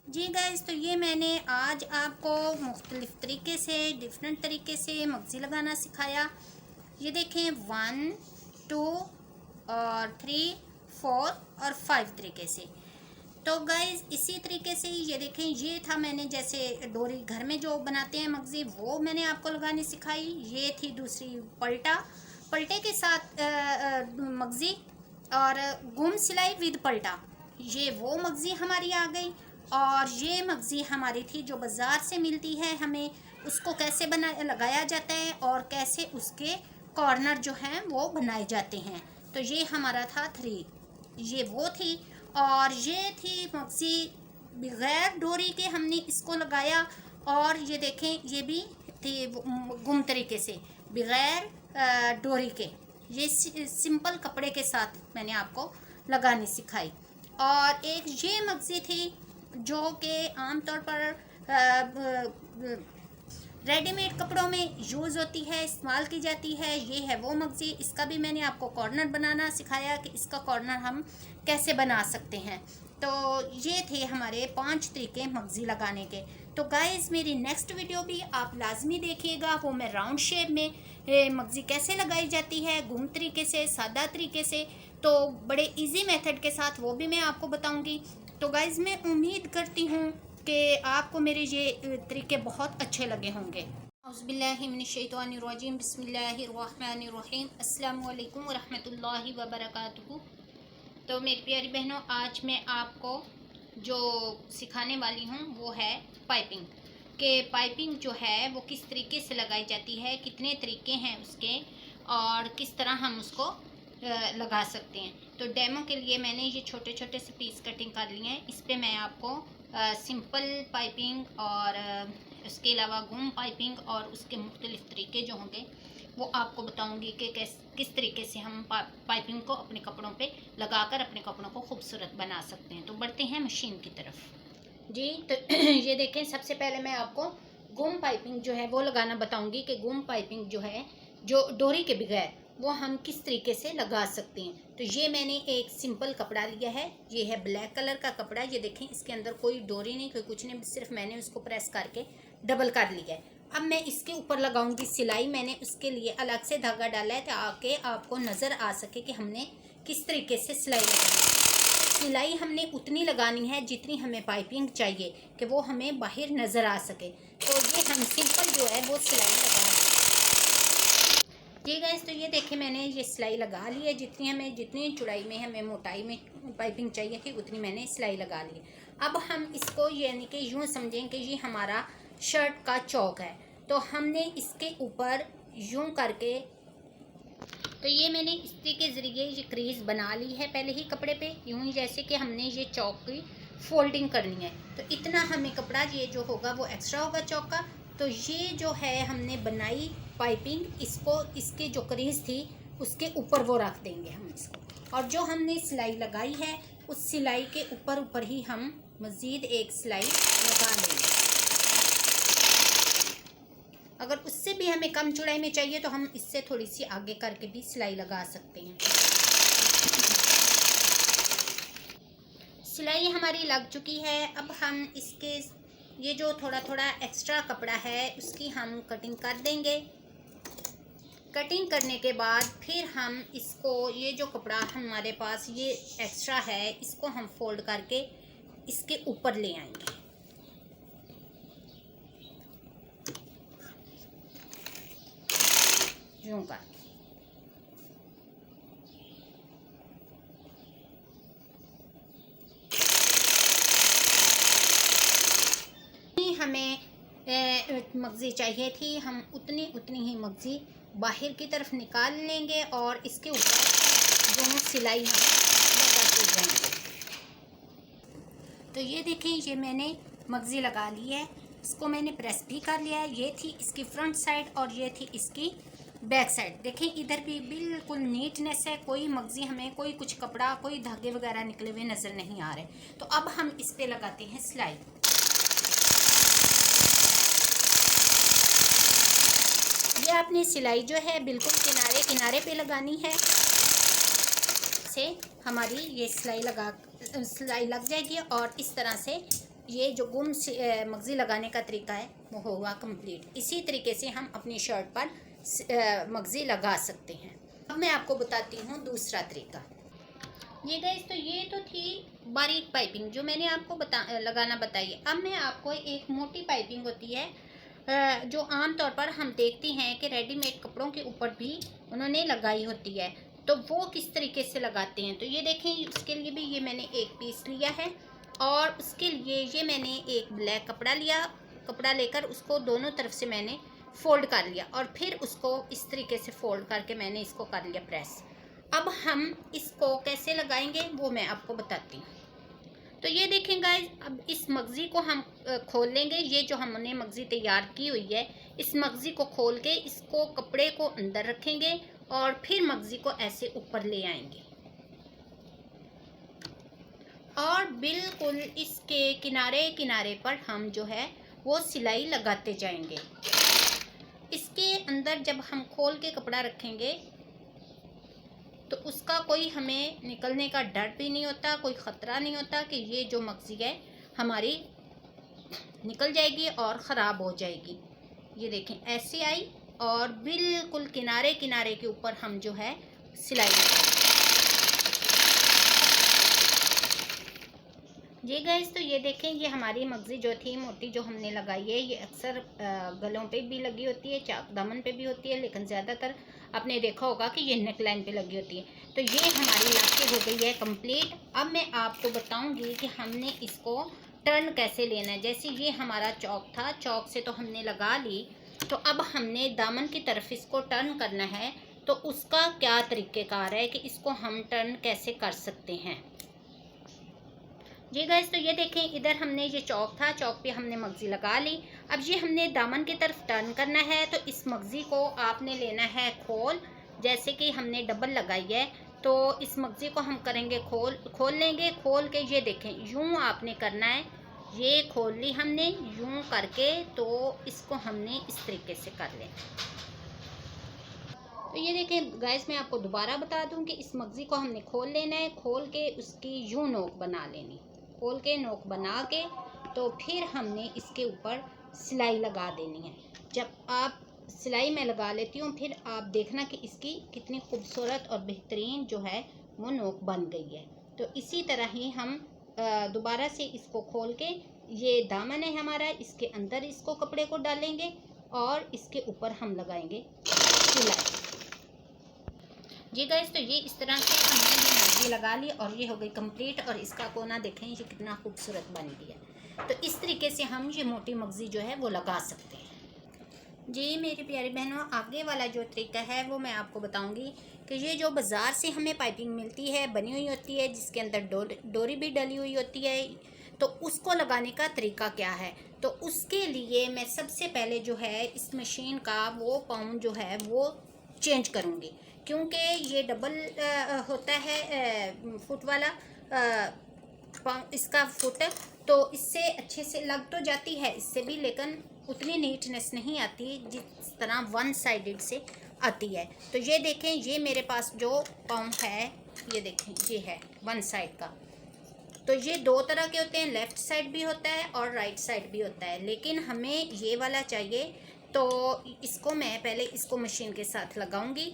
जी guys, तो ये मैंने आज आपको मुख्तलिफ़ तरीके से डिफरेंट तरीके से मगज़ी लगाना सिखाया। ये देखें 1 2 और 3 4 और 5 तरीके से। तो गाइस इसी तरीके से ये देखें, ये था मैंने जैसे डोरी घर में जो बनाते हैं मगज़ी, वो मैंने आपको लगानी सिखाई। ये थी दूसरी पलटे के साथ मगज़ी और गुम सिलाई विद पलटा। ये वो मगज़ी हमारी आ गई। और ये मगज़ी हमारी थी जो बाज़ार से मिलती है, हमें उसको कैसे लगाया जाता है और कैसे उसके कॉर्नर जो हैं वो बनाए जाते हैं। तो ये हमारा था 3, ये वो थी। और ये थी मगज़ी बगैर डोरी के हमने इसको लगाया। और ये देखें, ये भी थी गुम तरीके से बगैर डोरी के। ये सिंपल कपड़े के साथ मैंने आपको लगानी सिखाई। और एक ये मगज़ी थी जो कि आमतौर पर रेडीमेड कपड़ों में यूज़ होती है, इस्तेमाल की जाती है। ये है वो मगज़ी, इसका भी मैंने आपको कॉर्नर बनाना सिखाया कि इसका कॉर्नर हम कैसे बना सकते हैं। तो ये थे हमारे 5 तरीके मगज़ी लगाने के। तो गाइस मेरी नेक्स्ट वीडियो भी आप लाजमी देखिएगा, वो मैं राउंड शेप में मगज़ी कैसे लगाई जाती है, गुम तरीके से, सादा तरीके से, तो बड़े इजी मेथड के साथ वो भी मैं आपको बताऊंगी। तो गाइस मैं उम्मीद करती हूँ कि आपको मेरे ये तरीके बहुत अच्छे लगे होंगे। औज़ुबिल्लाहिमिनश्शैतानिर्रजीम, बिस्मिल्लाहिर्रहमानिर्रहीम, अस्सलामु अलैकुम वरहमतुल्लाहि वबरकातुहू। तो मेरी प्यारी बहनों, आज मैं आपको जो सिखाने वाली हूँ वो है पाइपिंग। कि पाइपिंग जो है वो किस तरीके से लगाई जाती है, कितने तरीके हैं उसके और किस तरह हम उसको लगा सकते हैं। तो डेमो के लिए मैंने ये छोटे छोटे से पीस कटिंग कर लिए हैं। इस पे मैं आपको सिंपल पाइपिंग और उसके अलावा गुम पाइपिंग और उसके मुख्तलिफ तरीके जो होंगे वो आपको बताऊंगी कि किस तरीके से हम पाइपिंग को अपने कपड़ों पे लगाकर अपने कपड़ों को खूबसूरत बना सकते हैं। तो बढ़ते हैं मशीन की तरफ। जी तो ये देखें, सबसे पहले मैं आपको गुम पाइपिंग जो है वो लगाना बताऊंगी कि गुम पाइपिंग जो है, जो डोरी के बगैर, वो हम किस तरीके से लगा सकते हैं। तो ये मैंने एक सिंपल कपड़ा लिया है, ये है ब्लैक कलर का कपड़ा। ये देखें, इसके अंदर कोई डोरी नहीं, कोई कुछ नहीं, सिर्फ मैंने उसको प्रेस करके डबल कर लिया है। अब मैं इसके ऊपर लगाऊंगी सिलाई। मैंने उसके लिए अलग से धागा डाला है ताकि आपको नज़र आ सके कि हमने किस तरीके से सिलाई लगानी है। सिलाई हमने उतनी लगानी है जितनी हमें पाइपिंग चाहिए कि वो हमें बाहर नज़र आ सके। तो ये हम सिंपल जो है वो सिलाई लगा दें। जी गाइस, तो ये देखें, मैंने ये सिलाई लगा ली है। जितनी चौड़ाई में हमें मोटाई में पाइपिंग चाहिए थी उतनी मैंने सिलाई लगा ली है। अब हम इसको यानी कि यूँ समझें कि ये हमारा शर्ट का चौक है। तो हमने इसके ऊपर यूँ करके, तो ये मैंने इस्त्री के ज़रिए ये क्रीज बना ली है पहले ही कपड़े पे, यूँ ही जैसे कि हमने ये चौक की फोल्डिंग करनी है। तो इतना हमें कपड़ा ये जो होगा वो एक्स्ट्रा होगा चौक का। तो ये जो है हमने बनाई पाइपिंग, इसको इसके जो क्रीज थी उसके ऊपर वो रख देंगे हम इसको। और जो हमने सिलाई लगाई है उस सिलाई के ऊपर ही हम मज़ीद एक सिलाई लगा लेंगे। अगर उससे भी हमें कम चौड़ाई में चाहिए तो हम इससे थोड़ी सी आगे करके भी सिलाई लगा सकते हैं। सिलाई हमारी लग चुकी है। अब हम इसके ये जो थोड़ा थोड़ा एक्स्ट्रा कपड़ा है उसकी हम कटिंग कर देंगे। कटिंग करने के बाद फिर हम इसको, ये जो कपड़ा हमारे पास ये एक्स्ट्रा है, इसको हम फोल्ड करके इसके ऊपर ले आएंगे। यूं कर हमें मगज़ी चाहिए थी, हम उतनी ही मगज़ी बाहर की तरफ निकाल लेंगे और इसके ऊपर दोनों सिलाई हम लगाते जाएंगे। तो ये देखें, ये मैंने मगज़ी लगा ली है, इसको मैंने प्रेस भी कर लिया है। ये थी इसकी फ्रंट साइड और ये थी इसकी बैक साइड। देखें इधर भी बिल्कुल नीटनेस है, कोई मगज़ी हमें कोई कुछ कपड़ा, कोई धागे वगैरह निकले हुए नज़र नहीं आ रहे। तो अब हम इस पे लगाते हैं सिलाई। ये अपनी सिलाई जो है बिल्कुल किनारे किनारे पे लगानी है, से हमारी ये सिलाई लग जाएगी और इस तरह से ये जो गुम मगज़ी लगाने का तरीका है वो होगा कंप्लीट। इसी तरीके से हम अपनी शर्ट पर मगज़ी लगा सकते हैं। अब मैं आपको बताती हूँ दूसरा तरीका। ये गाइस, तो ये तो थी बारीक पाइपिंग जो मैंने आपको लगाना बताई। अब मैं आपको एक मोटी पाइपिंग होती है जो आम तौर पर हम देखते हैं कि रेडीमेड कपड़ों के ऊपर भी उन्होंने लगाई होती है, तो वो किस तरीके से लगाते हैं। तो ये देखें, उसके लिए भी ये मैंने एक पीस लिया है और उसके लिए ये मैंने एक ब्लैक कपड़ा लिया। कपड़ा लेकर उसको दोनों तरफ से मैंने फोल्ड कर लिया और फिर उसको इस तरीके से फोल्ड करके मैंने इसको कर लिया प्रेस। अब हम इसको कैसे लगाएंगे वो मैं आपको बताती हूँ। तो ये देखें गाइस, अब इस मगज़ी को हम खोल लेंगे। ये जो हमने मगज़ी तैयार की हुई है, इस मगज़ी को खोल के इसको कपड़े को अंदर रखेंगे और फिर मगज़ी को ऐसे ऊपर ले आएंगे और बिल्कुल इसके किनारे किनारे पर हम जो है वो सिलाई लगाते जाएंगे। इसके अंदर जब हम खोल के कपड़ा रखेंगे तो उसका कोई हमें निकलने का डर भी नहीं होता, कोई ख़तरा नहीं होता कि ये जो मगज़ी है हमारी निकल जाएगी और ख़राब हो जाएगी। ये देखें, ऐसे आई और बिल्कुल किनारे किनारे के ऊपर हम जो है सिलाई लगाएंगे। ये गाइस, तो ये देखें, ये हमारी मगज़ी जो थी मोटी जो हमने लगाई है, ये अक्सर गलों पे भी लगी होती है, चाक दामन पे भी होती है, लेकिन ज़्यादातर आपने देखा होगा कि ये नेक लाइन पे लगी होती है। तो ये हमारी लाके हो गई है कंप्लीट। अब मैं आपको बताऊंगी कि हमने इसको टर्न कैसे लेना है। जैसे ये हमारा चौक था, चौक से तो हमने लगा ली, तो अब हमने दामन की तरफ इसको टर्न करना है। तो उसका क्या तरीक़ेकार है कि इसको हम टर्न कैसे कर सकते हैं। जी गाइस, तो ये देखें, इधर हमने ये चौक था, चौक पे हमने मगज़ी लगा ली। अब ये हमने दामन की तरफ टर्न करना है। तो इस मगज़ी को आपने लेना है खोल, जैसे कि हमने डबल लगाई है तो इस मगज़ी को हम करेंगे खोल लेंगे। खोल के ये देखें, यूँ आपने करना है, ये खोल ली हमने यूँ करके, तो इसको हमने इस तरीके से कर लें। तो ये देखें गाइस, मैं आपको दोबारा बता दूं कि इस मगज़ी को हमने खोल लेना है, खोल के उसकी यूँ नोक बना लेनी, खोल के नोक बना के तो फिर हमने इसके ऊपर सिलाई लगा देनी है। जब आप सिलाई में लगा लेती हूँ फिर आप देखना कि इसकी कितनी खूबसूरत और बेहतरीन जो है वो नोक बन गई है। तो इसी तरह ही हम दोबारा से इसको खोल के, ये दामन है हमारा, इसके अंदर इसको कपड़े को डालेंगे और इसके ऊपर हम लगाएंगे सिलाई। जी गाइस, तो ये इस तरह से हमने ये मगज़ी लगा ली और ये हो गई कंप्लीट। और इसका कोना देखें, ये कितना खूबसूरत बन गया। तो इस तरीके से हम ये मोटी मगज़ी जो है वो लगा सकते हैं। जी मेरी प्यारी बहनों, आगे वाला जो तरीका है वो मैं आपको बताऊंगी कि ये जो बाज़ार से हमें पाइपिंग मिलती है, बनी हुई होती है, जिसके अंदर डोरी भी डली हुई होती है, तो उसको लगाने का तरीका क्या है। तो उसके लिए मैं सबसे पहले जो है इस मशीन का वो पाउंड जो है वो चेंज करूँगी, क्योंकि ये डबल होता है फुट वाला इसका फुट, तो इससे अच्छे से लग तो जाती है इससे भी, लेकिन उतनी नीटनेस नहीं आती जिस तरह वन साइडेड से आती है। तो ये देखें, ये मेरे पास जो पाउंड है, ये देखें, ये है वन साइड का। तो ये दो तरह के होते हैं, लेफ़्ट साइड भी होता है और राइट साइड भी होता है, लेकिन हमें ये वाला चाहिए। तो इसको मैं पहले इसको मशीन के साथ लगाऊंगी।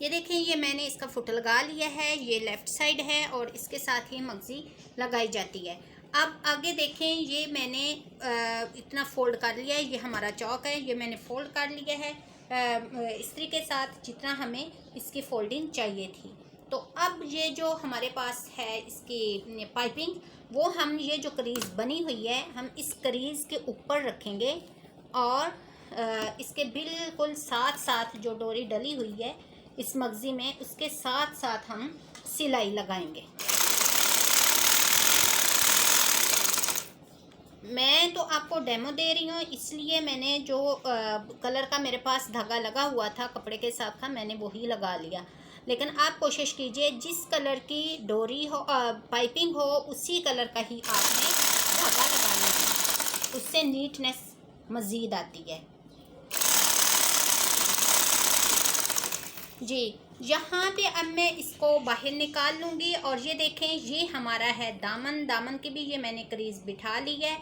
ये देखें, ये मैंने इसका फुट लगा लिया है, ये लेफ़्ट साइड है और इसके साथ ही मगज़ी लगाई जाती है। अब आगे देखें, ये मैंने इतना फ़ोल्ड कर लिया है, ये हमारा चौक है, ये मैंने फ़ोल्ड कर लिया है इस्त्री के साथ जितना हमें इसकी फ़ोल्डिंग चाहिए थी। तो अब ये जो हमारे पास है इसकी पाइपिंग, वो हम ये जो क्रीज़ बनी हुई है हम इस क्रीज़ के ऊपर रखेंगे और इसके बिल्कुल साथ साथ जो डोरी डली हुई है इस मगज़ी में, उसके साथ साथ हम सिलाई लगाएंगे। मैं तो आपको डेमो दे रही हूँ, इसलिए मैंने जो कलर का मेरे पास धागा लगा हुआ था कपड़े के साथ का, मैंने वही लगा लिया। लेकिन आप कोशिश कीजिए जिस कलर की डोरी हो पाइपिंग हो उसी कलर का ही आपने धागा लगाना है, उससे नीटनेस मज़ीद आती है। जी, यहाँ पे अब मैं इसको बाहर निकाल लूँगी और ये देखें ये हमारा है दामन। दामन की भी ये मैंने क्रीज़ बिठा ली है।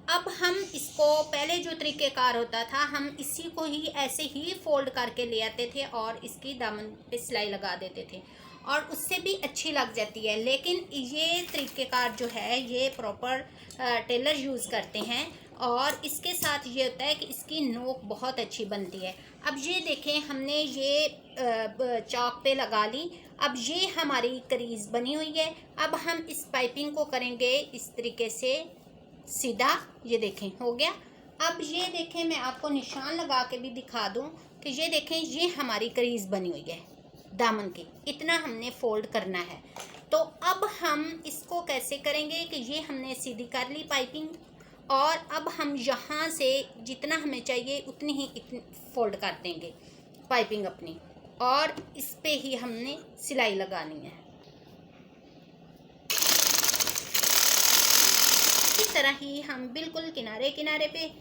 अब हम इसको पहले जो तरीक़ेकार होता था, हम इसी को ही ऐसे ही फ़ोल्ड करके ले आते थे और इसकी दामन पे सिलाई लगा देते थे और उससे भी अच्छी लग जाती है। लेकिन ये तरीक़ेकार जो है ये प्रॉपर टेलर यूज़ करते हैं और इसके साथ ये होता है कि इसकी नोक बहुत अच्छी बनती है। अब ये देखें हमने ये चौक पे लगा ली। अब ये हमारी क्रीज़ बनी हुई है। अब हम इस पाइपिंग को करेंगे इस तरीके से सीधा। ये देखें हो गया। अब ये देखें मैं आपको निशान लगा के भी दिखा दूं कि ये देखें ये हमारी क्रीज़ बनी हुई है दामन की। इतना हमने फ़ोल्ड करना है। तो अब हम इसको कैसे करेंगे कि ये हमने सीधी कर ली पाइपिंग और अब हम यहाँ से जितना हमें चाहिए उतनी ही फ़ोल्ड कर देंगे पाइपिंग अपनी और इस पे ही हमने सिलाई लगानी है। इस तरह ही हम बिल्कुल किनारे किनारे पे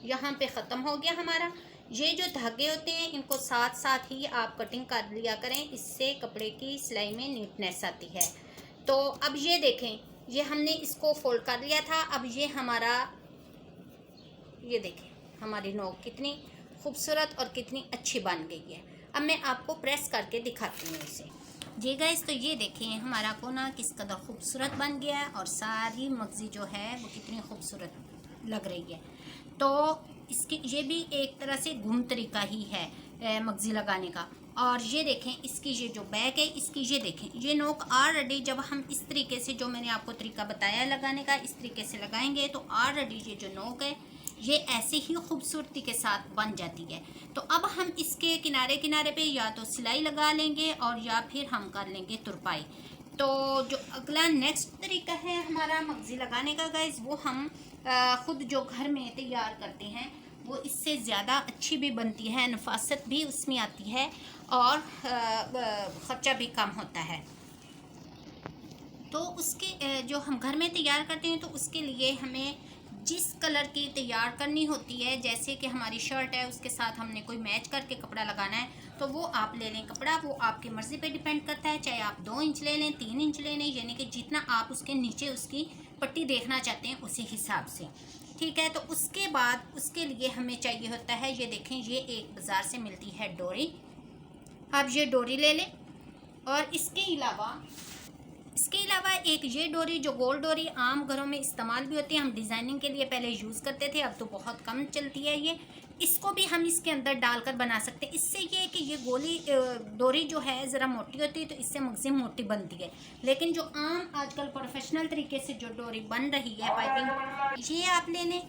यहाँ पे ख़त्म हो गया हमारा। ये जो धागे होते हैं इनको साथ साथ ही आप कटिंग कर लिया करें, इससे कपड़े की सिलाई में नीटनेस आती है। तो अब ये देखें ये हमने इसको फोल्ड कर लिया था। अब ये हमारा ये देखें हमारी नोक कितनी खूबसूरत और कितनी अच्छी बन गई है। अब मैं आपको प्रेस करके दिखाती हूँ इसे। जी गाइस, तो ये देखें हमारा कोना किस कदर खूबसूरत बन गया है और सारी मगज़ी जो है वो कितनी खूबसूरत लग रही है। तो इसकी ये भी एक तरह से घूम तरीका ही है मगज़ी लगाने का। और ये देखें इसकी ये जो बैक है इसकी ये देखें ये नोक ऑलरेडी जब हम इस तरीके से जो मैंने आपको तरीका बताया है लगाने का इस तरीके से लगाएंगे तो ऑलरेडी ये जो नोक है ये ऐसे ही खूबसूरती के साथ बन जाती है। तो अब हम इसके किनारे किनारे पे या तो सिलाई लगा लेंगे और या फिर हम कर लेंगे तुरपाई। तो जो अगला नेक्स्ट तरीका है हमारा मगज़ी लगाने का गाइस वो हम ख़ुद जो घर में तैयार करते हैं वो इससे ज़्यादा अच्छी भी बनती है, नफासत भी उसमें आती है और ख़र्चा भी कम होता है। तो उसके जो हम घर में तैयार करते हैं तो उसके लिए हमें जिस कलर की तैयार करनी होती है, जैसे कि हमारी शर्ट है उसके साथ हमने कोई मैच करके कपड़ा लगाना है तो वो आप ले लें कपड़ा। वो आपकी मर्ज़ी पे डिपेंड करता है, चाहे आप 2 इंच ले लें 3 इंच ले लें, यानी कि जितना आप उसके नीचे उसकी पट्टी देखना चाहते हैं उसी हिसाब से। ठीक है, तो उसके बाद उसके लिए हमें चाहिए होता है ये देखें ये एक बाज़ार से मिलती है डोरी। आप ये डोरी ले लें और इसके अलावा एक ये डोरी जो गोल डोरी आम घरों में इस्तेमाल भी होती है, हम डिज़ाइनिंग के लिए पहले यूज़ करते थे, अब तो बहुत कम चलती है ये। इसको भी हम इसके अंदर डालकर बना सकते हैं। इससे ये है कि ये गोली डोरी जो है ज़रा मोटी होती है तो इससे मगज़ी मोटी बनती है। लेकिन जो आम आजकल प्रोफेशनल तरीके से जो डोरी बन रही है पाइपिंग ये आप ले लें,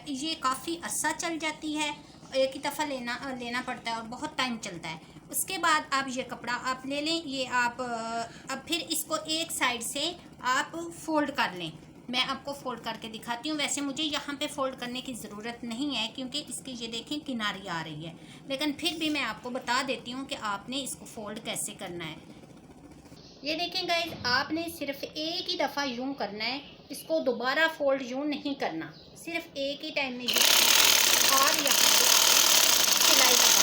ये काफ़ी अर्सा चल जाती है, एक ही दफ़ा लेना पड़ता है और बहुत टाइम चलता है। उसके बाद आप ये कपड़ा आप ले लें, ये आप अब फिर इसको एक साइड से आप फ़ोल्ड कर लें। मैं आपको फ़ोल्ड करके दिखाती हूँ। वैसे मुझे यहाँ पे फ़ोल्ड करने की ज़रूरत नहीं है क्योंकि इसकी ये देखें किनारी आ रही है, लेकिन फिर भी मैं आपको बता देती हूँ कि आपने इसको फ़ोल्ड कैसे करना है। ये देखें गाइस, आपने सिर्फ एक ही दफ़ा यूँ करना है, इसको दोबारा फ़ोल्ड यूँ नहीं करना, सिर्फ एक ही टाइम में यूँ और यहाँ पे सिलाई लगा।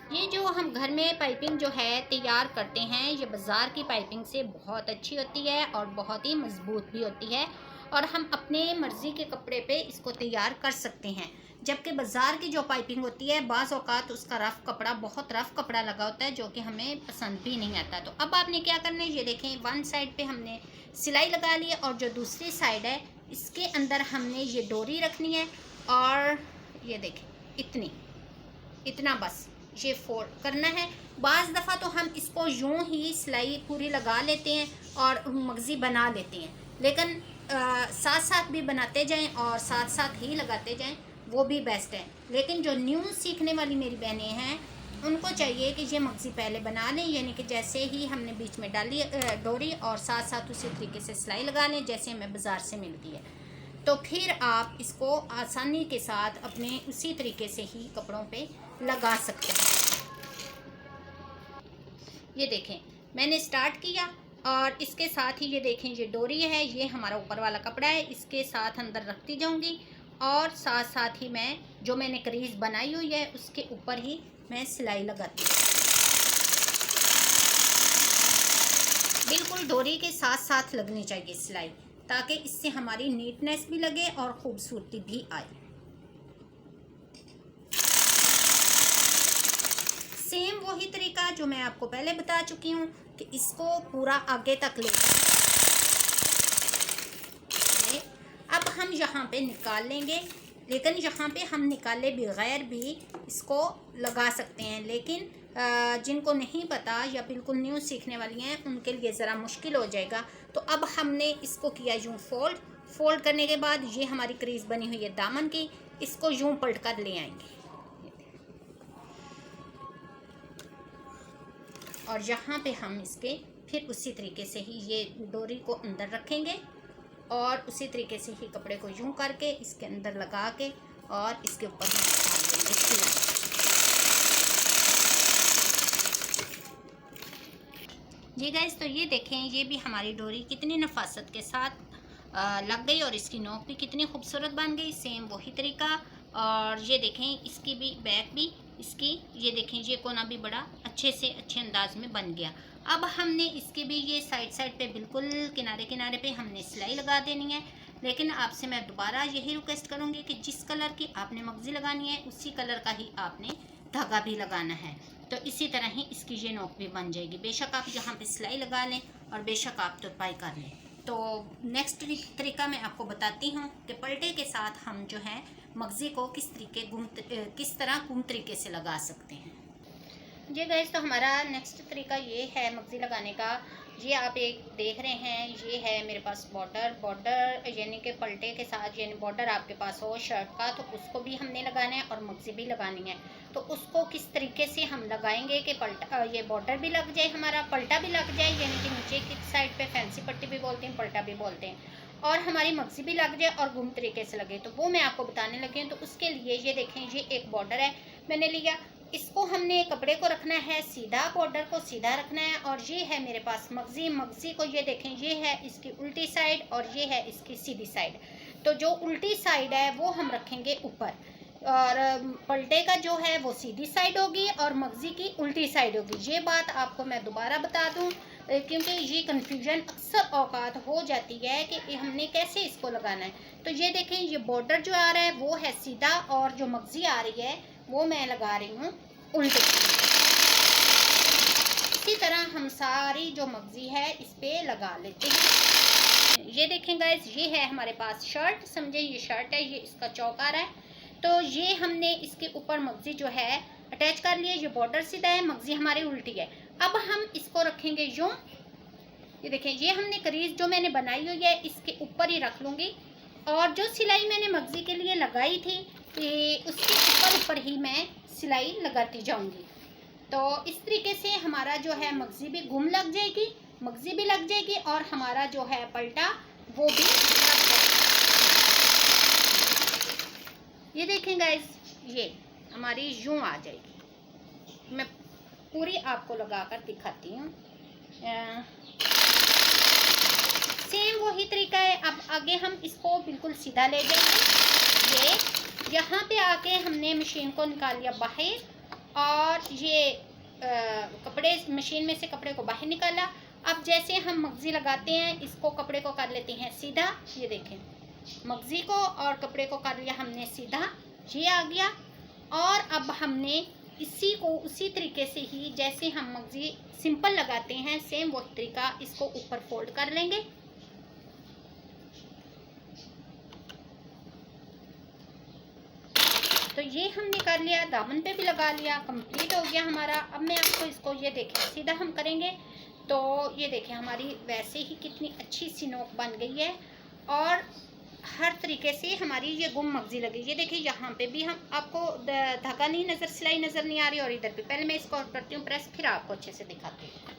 ये जो हम घर में पाइपिंग जो है तैयार करते हैं ये बाज़ार की पाइपिंग से बहुत अच्छी होती है और बहुत ही मज़बूत भी होती है और हम अपने मर्ज़ी के कपड़े पे इसको तैयार कर सकते हैं। जबकि बाज़ार की जो पाइपिंग होती है बाज़ औक़ात उसका बहुत रफ़ कपड़ा लगा होता है जो कि हमें पसंद भी नहीं आता। तो अब आपने क्या करना है, ये देखें वन साइड पे हमने सिलाई लगा ली है और जो दूसरी साइड है इसके अंदर हमने ये डोरी रखनी है और ये देखें इतना बस ये फोल्ड करना है। बाज़ दफ़ा तो हम इसको यूँ ही सिलाई पूरी लगा लेते हैं और मगज़ी बना लेते हैं, लेकिन साथ साथ भी बनाते जाएं और साथ साथ ही लगाते जाएं, वो भी बेस्ट है। लेकिन जो न्यू सीखने वाली मेरी बहनें हैं उनको चाहिए कि ये मगज़ी पहले बना लें, यानी कि जैसे ही हमने बीच में डाली डोरी और साथ साथ उसी तरीके से सिलाई लगा लें जैसे हमें बाज़ार से मिलती है। तो फिर आप इसको आसानी के साथ अपने उसी तरीके से ही कपड़ों पे लगा सकते हैं। ये देखें मैंने स्टार्ट किया और इसके साथ ही ये देखें ये डोरी है, ये हमारा ऊपर वाला कपड़ा है, इसके साथ अंदर रखती जाऊंगी और साथ साथ ही मैं जो मैंने क्रीज बनाई हुई है उसके ऊपर ही मैं सिलाई लगाती हूँ। बिल्कुल डोरी के साथ साथ लगनी चाहिए सिलाई, ताकि इससे हमारी नीटनेस भी लगे और खूबसूरती भी आए। सेम वही तरीका जो मैं आपको पहले बता चुकी हूँ कि इसको पूरा आगे तक ले। अब हम यहाँ पे निकाल लेंगे, लेकिन यहाँ पे हम निकाले बगैर भी इसको लगा सकते हैं, लेकिन जिनको नहीं पता या बिल्कुल न्यू सीखने वाली हैं उनके लिए ज़रा मुश्किल हो जाएगा। तो अब हमने इसको किया यूँ फोल्ड करने के बाद ये हमारी क्रीज बनी हुई है दामन की, इसको यूँ पलट कर ले आएंगे और यहाँ पे हम इसके फिर उसी तरीके से ही ये डोरी को अंदर रखेंगे और उसी तरीके से ही कपड़े को यूं करके इसके अंदर लगा के और इसके ऊपर डाल देंगे सिलाई। जी गाइस, तो ये देखें, ये भी हमारी डोरी कितनी नफासत के साथ लग गई और इसकी नोक भी कितनी खूबसूरत बन गई। सेम वही तरीका। और ये देखें, इसकी भी बैक भी इसकी, ये देखें, ये कोना भी बड़ा अच्छे अंदाज में बन गया। अब हमने इसके भी ये साइड पे बिल्कुल किनारे किनारे पे हमने सिलाई लगा देनी है। लेकिन आपसे मैं दोबारा यही रिक्वेस्ट करूँगी कि जिस कलर की आपने मगजी लगानी है उसी कलर का ही आपने धागा भी लगाना है। तो इसी तरह ही इसकी ये नोक भी बन जाएगी। बेशक आप यहाँ पे सिलाई लगा लें और बेशक आप तुरपाई कर लें। तो नेक्स्ट तरीका मैं आपको बताती हूँ कि पलटे के साथ हम जो है मगजी को किस तरह गुम तरीके से लगा सकते हैं। जी गाइस, तो हमारा नेक्स्ट तरीका ये है मगजी लगाने का। ये आप एक देख रहे हैं, ये है मेरे पास बॉर्डर यानी कि पलटे के साथ यानी बॉर्डर आपके पास हो शर्ट का, तो उसको भी हमने लगाना है और मगजी भी लगानी है। तो उसको किस तरीके से हम लगाएंगे कि ये बॉर्डर भी लग जाए, हमारा पलटा भी लग जाए, यानी कि नीचे की साइड पे फैंसी पट्टी भी बोलते हैं, पलटा भी बोलते हैं, और हमारी मगजी भी लग जाए और गुम तरीके से लगे, तो वो मैं आपको बताने लगी हूँ। तो उसके लिए ये देखें, ये एक बॉर्डर है मैंने लिया, इसको हमने कपड़े को रखना है सीधा, बॉर्डर को सीधा रखना है। और ये है मेरे पास मगजी को ये देखें, ये है इसकी उल्टी साइड और ये है इसकी सीधी साइड। तो जो उल्टी साइड है वो हम रखेंगे ऊपर और पलटे का जो है वो सीधी साइड होगी और मगजी की उल्टी साइड होगी। ये बात आपको मैं दोबारा बता दूं क्योंकि ये कन्फ्यूजन अक्सर औकात हो जाती है कि हमने कैसे इसको लगाना है। तो ये देखें, ये बॉर्डर जो आ रहा है वो है सीधा और जो मगजी आ रही है वो मैं लगा रही हूँ उल्टे। इसी तरह हम सारी जो मगजी है इस पे लगा लेते हैं। ये देखें गाइस, ये है हमारे पास शर्ट, समझे ये शर्ट है, ये इसका चौक आ रहा है। तो ये हमने इसके ऊपर मगजी जो है अटैच कर लिया। ये बॉर्डर सीधा है, मगजी हमारी उल्टी है। अब हम इसको रखेंगे यूं, ये देखें, ये हमने क्रीज जो मैंने बनाई हुई है इसके ऊपर ही रख लूँगी और जो सिलाई मैंने मगजी के लिए लगाई थी उसके ऊपर ही मैं सिलाई लगाती जाऊंगी। तो इस तरीके से हमारा जो है मगजी भी गुम लग जाएगी, मगजी भी लग जाएगी और हमारा जो है पलटा वो भी लग जाएगा। ये देखें गाइस, ये हमारी यूं आ जाएगी। मैं पूरी आपको लगाकर दिखाती हूँ। सेम वही तरीका है। अब आगे हम इसको बिल्कुल सीधा ले जाएंगे। ये यहाँ पे आके हमने मशीन को निकाल लिया बाहर और ये कपड़े मशीन में से कपड़े को बाहर निकाला। अब जैसे हम मगजी लगाते हैं इसको कपड़े को कर लेते हैं सीधा। ये देखें, मगजी को और कपड़े को कर लिया हमने सीधा, ये आ गया। और अब हमने इसी को उसी तरीके से ही जैसे हम मगजी सिंपल लगाते हैं सेम वही तरीका इसको ऊपर फोल्ड कर लेंगे। तो ये हमने कर लिया, दामन पे भी लगा लिया, कंप्लीट हो गया हमारा। अब मैं आपको इसको ये देखें सीधा हम करेंगे तो ये देखें हमारी वैसे ही कितनी अच्छी सी नोक बन गई है और हर तरीके से हमारी ये गुम मगजी लगी। ये देखिए यहाँ पे भी हम आपको धागा नहीं नज़र, सिलाई नज़र नहीं आ रही और इधर पे पहले मैं इसको करती हूँ प्रेस, फिर आपको अच्छे से दिखाती हूँ।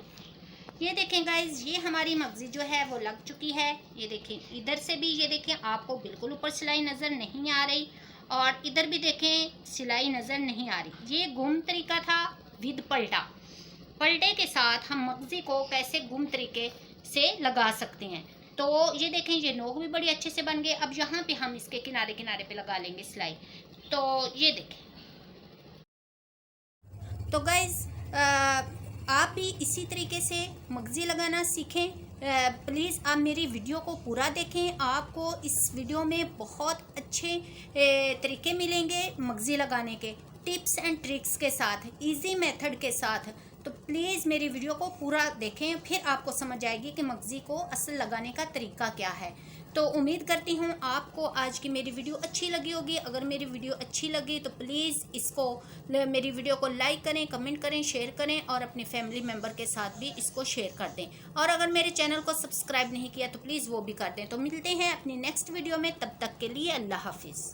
ये देखें गाइज, ये हमारी मगजी जो है वो लग चुकी है। ये देखें इधर से भी, ये देखें आपको बिल्कुल ऊपर सिलाई नज़र नहीं आ रही और इधर भी देखें सिलाई नज़र नहीं आ रही। ये गुम तरीका था विद पलटा। पलटे के साथ हम मगजी को कैसे गुम तरीके से लगा सकते हैं। तो ये देखें, ये नोक भी बड़ी अच्छे से बन गए। अब यहाँ पे हम इसके किनारे किनारे पे लगा लेंगे सिलाई। तो ये देखें। तो गाइज़ आप भी इसी तरीके से मगज़ी लगाना सीखें। प्लीज़ आप मेरी वीडियो को पूरा देखें, आपको इस वीडियो में बहुत अच्छे तरीके मिलेंगे मगज़ी लगाने के, टिप्स एंड ट्रिक्स के साथ, इजी मेथड के साथ। तो प्लीज़ मेरी वीडियो को पूरा देखें, फिर आपको समझ आएगी कि मगज़ी को असल लगाने का तरीका क्या है। तो उम्मीद करती हूँ आपको आज की मेरी वीडियो अच्छी लगी होगी। अगर मेरी वीडियो अच्छी लगी तो प्लीज़ इसको, मेरी वीडियो को लाइक करें, कमेंट करें, शेयर करें और अपने फैमिली मेम्बर के साथ भी इसको शेयर कर दें। और अगर मेरे चैनल को सब्सक्राइब नहीं किया तो प्लीज़ वो भी कर दें। तो मिलते हैं अपनी नेक्स्ट वीडियो में, तब तक के लिए अल्लाह हाफिज़।